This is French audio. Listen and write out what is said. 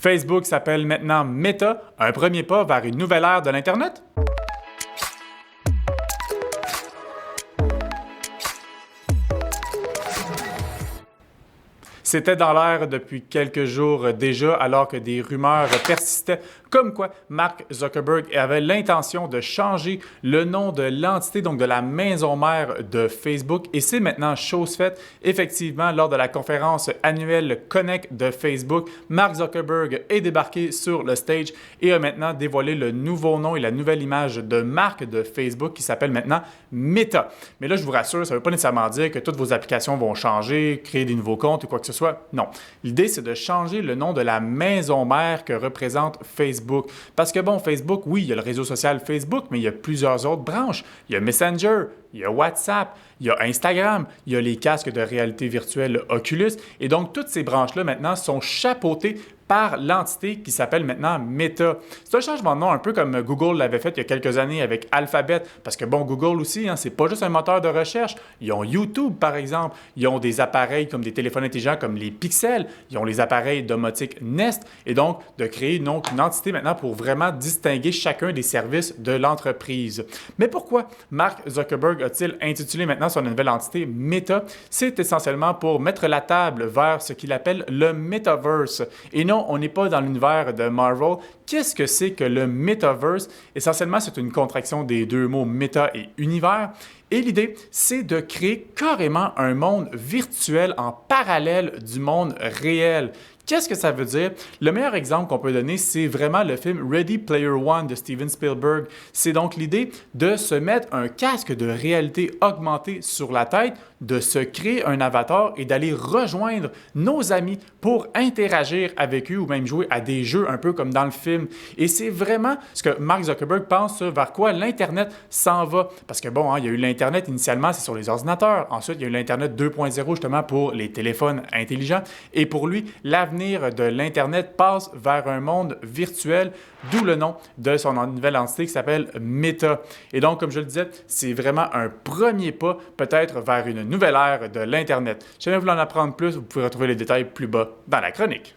Facebook s'appelle maintenant Meta, un premier pas vers une nouvelle ère de l'Internet? C'était dans l'air depuis quelques jours déjà, alors que des rumeurs persistaient comme quoi Mark Zuckerberg avait l'intention de changer le nom de l'entité, donc de la maison mère de Facebook. Et c'est maintenant chose faite. Effectivement, lors de la conférence annuelle Connect de Facebook, Mark Zuckerberg est débarqué sur le stage et a maintenant dévoilé le nouveau nom et la nouvelle image de marque de Facebook qui s'appelle maintenant Meta. Mais là, je vous rassure, ça ne veut pas nécessairement dire que toutes vos applications vont changer, créer des nouveaux comptes ou quoi que ce soit. Non. L'idée, c'est de changer le nom de la maison mère que représente Facebook. Parce que bon, Facebook, oui, il y a le réseau social Facebook, mais il y a plusieurs autres branches. Il y a Messenger, il y a WhatsApp, il y a Instagram, il y a les casques de réalité virtuelle Oculus. Et donc, toutes ces branches-là, maintenant, sont chapeautées par l'entité qui s'appelle maintenant Meta. C'est un changement de nom un peu comme Google l'avait fait il y a quelques années avec Alphabet, parce que bon, Google aussi, c'est pas juste un moteur de recherche. Ils ont YouTube, par exemple. Ils ont des appareils comme des téléphones intelligents comme les Pixel. Ils ont les appareils domotiques Nest. Et donc, de créer une entité maintenant pour vraiment distinguer chacun des services de l'entreprise. Mais pourquoi Mark Zuckerberg a-t-il intitulé maintenant son nouvelle entité Meta? C'est essentiellement pour mettre la table vers ce qu'il appelle le Metaverse. Et non, on n'est pas dans l'univers de Marvel. Qu'est-ce que c'est que le Metaverse? Essentiellement, c'est une contraction des deux mots méta et univers. Et l'idée, c'est de créer carrément un monde virtuel en parallèle du monde réel. Qu'est-ce que ça veut dire? Le meilleur exemple qu'on peut donner, c'est vraiment le film Ready Player One de Steven Spielberg. C'est donc l'idée de se mettre un casque de réalité augmentée sur la tête, de se créer un avatar et d'aller rejoindre nos amis pour interagir avec eux ou même jouer à des jeux un peu comme dans le film. Et c'est vraiment ce que Mark Zuckerberg pense vers quoi l'Internet s'en va. Parce que bon, il y a eu l'Internet initialement, c'est sur les ordinateurs. Ensuite, il y a eu l'Internet 2.0 justement pour les téléphones intelligents. Et pour lui, l'avenir de l'Internet passe vers un monde virtuel, d'où le nom de son nouvelle entité qui s'appelle Meta. Et donc, comme je le disais, c'est vraiment un premier pas peut-être vers une nouvelle ère de l'Internet. Si jamais vous voulez en apprendre plus, vous pouvez retrouver les détails plus bas dans la chronique.